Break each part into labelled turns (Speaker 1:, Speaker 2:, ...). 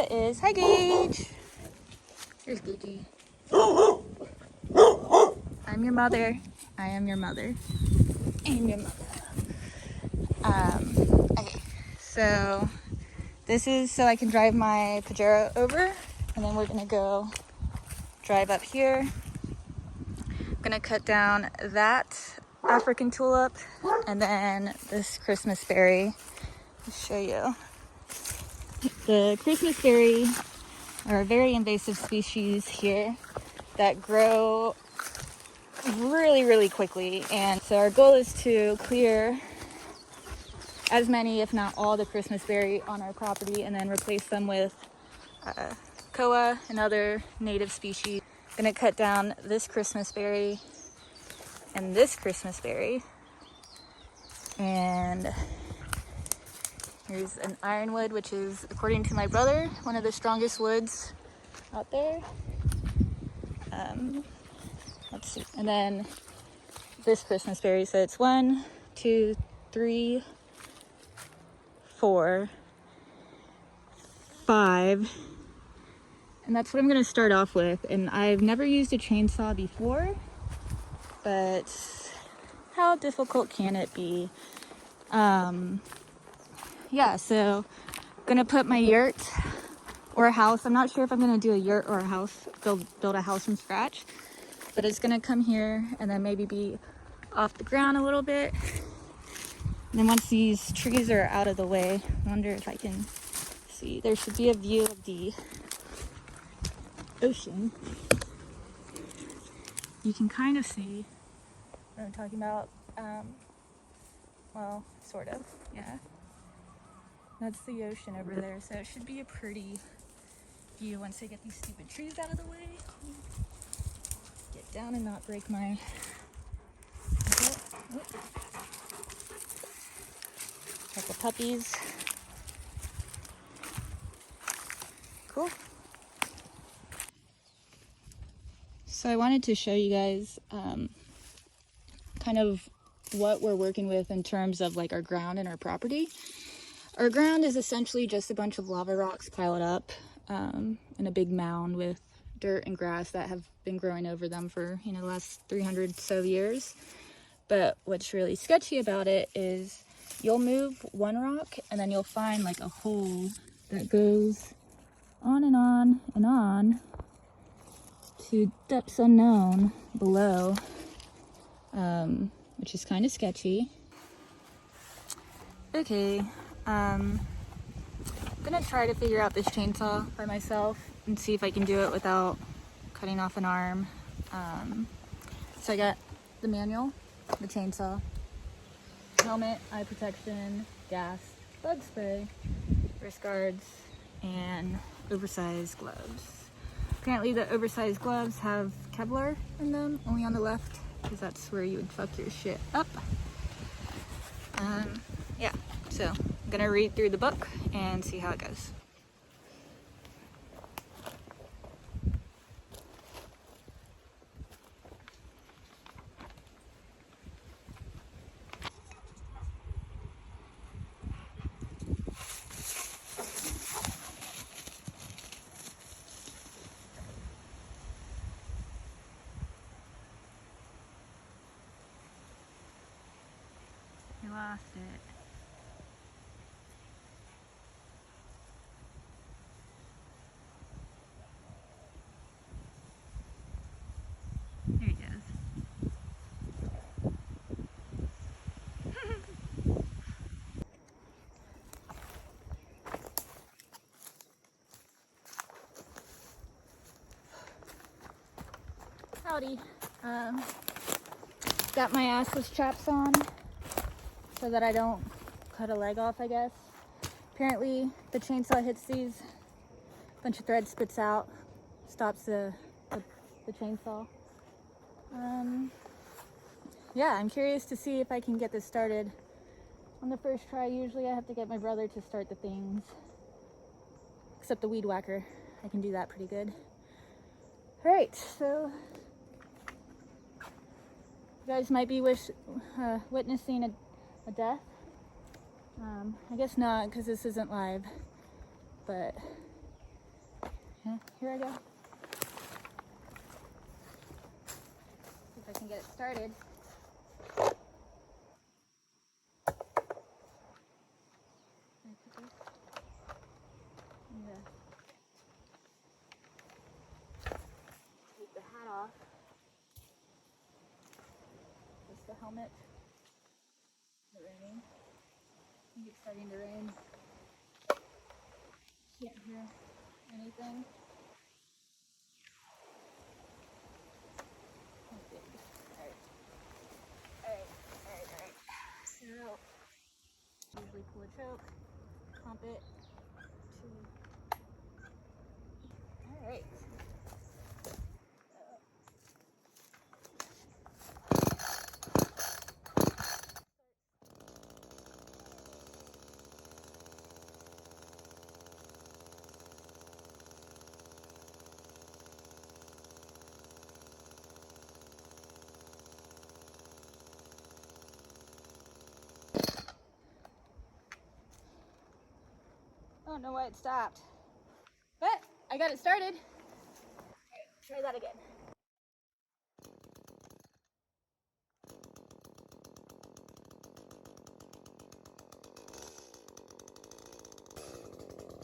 Speaker 1: That is, hi Gage. Here's Gagey. I'm your mother. I am your mother. I am your mother. Okay, so this is so I can drive my Pajero over, and then we're gonna go drive up here. I'm gonna cut down that African tulip and then this Christmas berry. I'll show you. The Christmas berry are a very invasive species here that grow really quickly, and so our goal is to clear as many, if not all, the Christmas berry on our property and then replace them with koa and other native species. I'm gonna cut down this Christmas berry and this Christmas berry, and here's an ironwood, which is, according to my brother, one of the strongest woods out there. Let's see, and then this Christmas berry. So it's 1, 2, 3, 4, 5, and that's what I'm going to start off with. And I've never used a chainsaw before, but how difficult can it be? Yeah, so I'm going to put my yurt or a house. I'm not sure if I'm going to do a yurt or a house, build a house from scratch, but it's going to come here and then maybe be off the ground a little bit. And then once these trees are out of the way, I wonder if I can see. There should be a view of the ocean. You can kind of see what I'm talking about. Well, sort of, yeah. That's the ocean over there, so it should be a pretty view once I get these stupid trees out of the way. Get down and not break my... Got the puppies. Cool. So I wanted to show you guys kind of what we're working with in terms of like our ground and our property. Our ground is essentially just a bunch of lava rocks piled up in a big mound with dirt and grass that have been growing over them for, the last 300 so years. But what's really sketchy about it is you'll move one rock and then you'll find like a hole that goes on and on and on to depths unknown below, which is kind of sketchy. Okay, I'm gonna try to figure out this chainsaw by myself and see if I can do it without cutting off an arm. So I got the manual, the chainsaw, helmet, eye protection, gas, bug spray, wrist guards, and oversized gloves. Apparently the oversized gloves have Kevlar in them, only on the left, because that's where you would fuck your shit up. Yeah, so I'm gonna read through the book and see how it goes. You lost it. There he goes. Howdy. Got my assless chaps on so that I don't cut a leg off, I guess. Apparently the chainsaw hits these, a bunch of thread spits out, stops the chainsaw. Yeah, I'm curious to see if I can get this started on the first try. Usually I have to get my brother to start the things, except the weed whacker. I can do that pretty good. All right, so you guys might be witnessing a death. I guess not, because this isn't live, but Here I go. See if I can get it started. Take the hat off. Just the helmet. Is it raining? I think it's starting to rain. Can't hear anything. Alright. So, usually pull a choke, pump it to. Alright. I don't know why it stopped, but I got it started. Alright, try that again.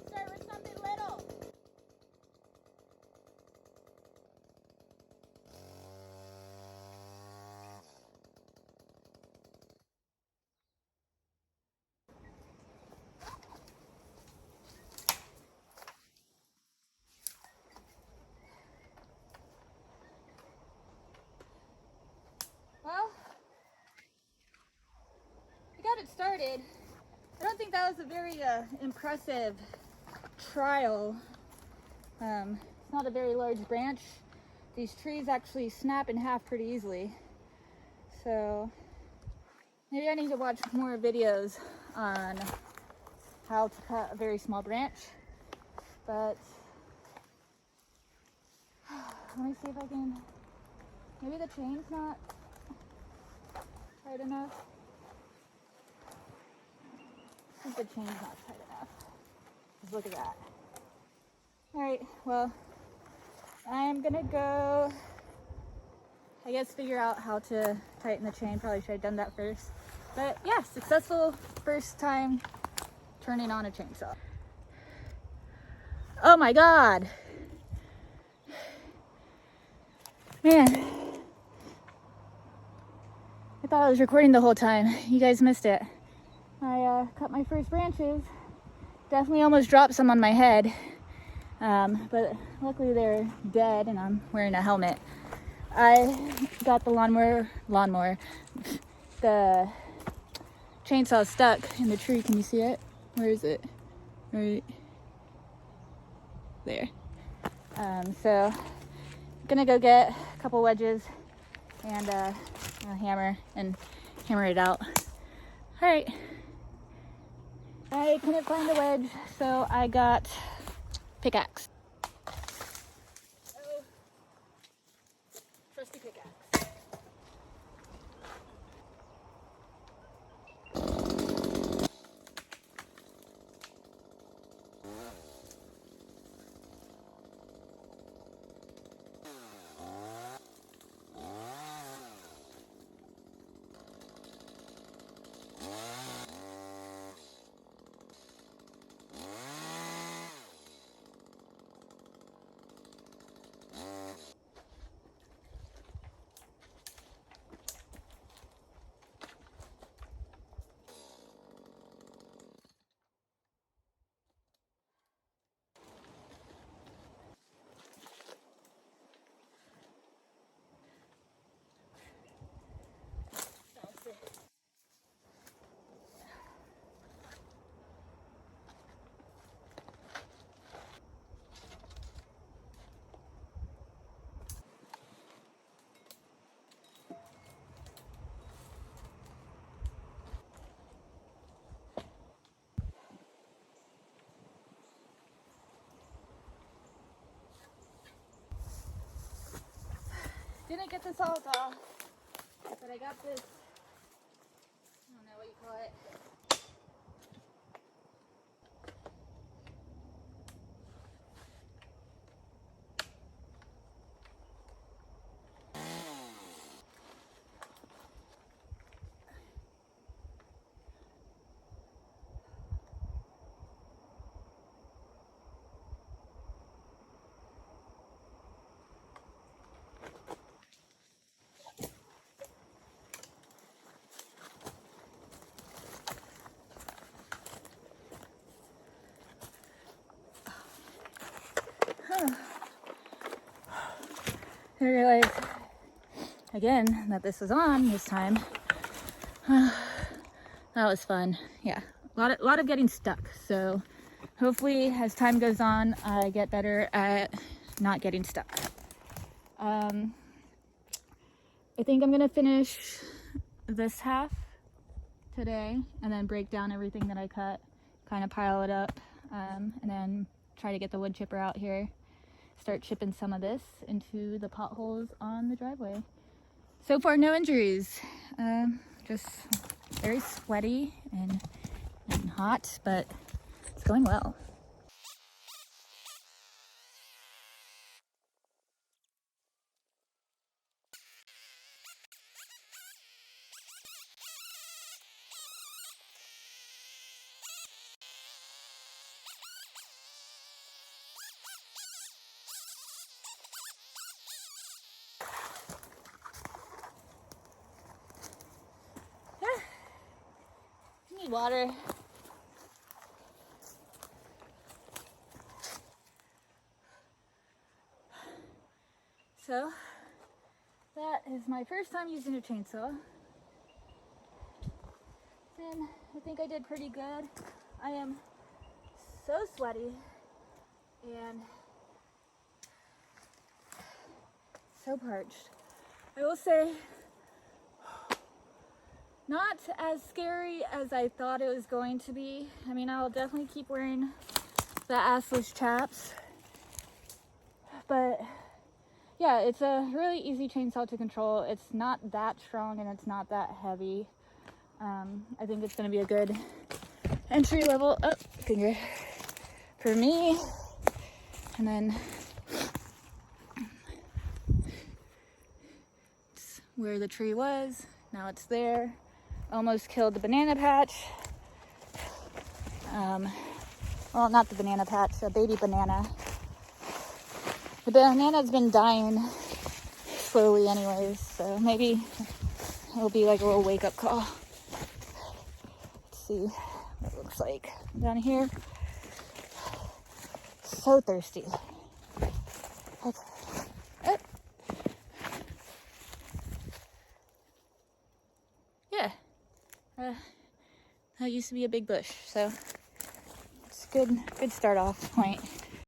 Speaker 1: Start with something little. Well, I got it started. I don't think that was a very impressive trial. It's not a very large branch. These trees actually snap in half pretty easily. So maybe I need to watch more videos on how to cut a very small branch. But let me see if I can, maybe the chain's not tight enough. I think the chain's not tight enough. Just look at that. Alright, well, I'm gonna go, I guess, figure out how to tighten the chain. Probably should have done that first. But yeah, successful first time turning on a chainsaw. Oh my God. Man, I thought I was recording the whole time. You guys missed it. I cut my first branches. Definitely almost dropped some on my head. But luckily they're dead and I'm wearing a helmet. I got the the chainsaw stuck in the tree. Can you see it? Where is it? Right there. So I'm gonna go get a couple wedges and a hammer and hammer it out. All right. I couldn't find a wedge, so I got pickaxe. Oh, trusty pickaxe. Didn't get this all off, but I got this, I don't know what you call it. I realized again that this was on this time. That was fun. Yeah, a lot of getting stuck. So hopefully as time goes on, I get better at not getting stuck. I think I'm gonna finish this half today and then break down everything that I cut, kind of pile it up, and then try to get the wood chipper out here, start chipping some of this into the potholes on the driveway. So far, no injuries. Just very sweaty and hot, but it's going well. Need water. So that is my first time using a chainsaw, and I think I did pretty good. I am so sweaty and so parched. I will say, not as scary as I thought it was going to be. I mean, I'll definitely keep wearing the assless chaps, but yeah, it's a really easy chainsaw to control. It's not that strong and it's not that heavy. I think it's going to be a good entry level finger for me. And then it's where the tree was. Now it's there. Almost killed the banana patch. Well, not the banana patch, a baby banana. The banana's been dying slowly anyways, so maybe it'll be like a little wake-up call. Let's see what it looks like down here. So thirsty. Okay. Oh. Yeah. That used to be a big bush, so it's a good start off point.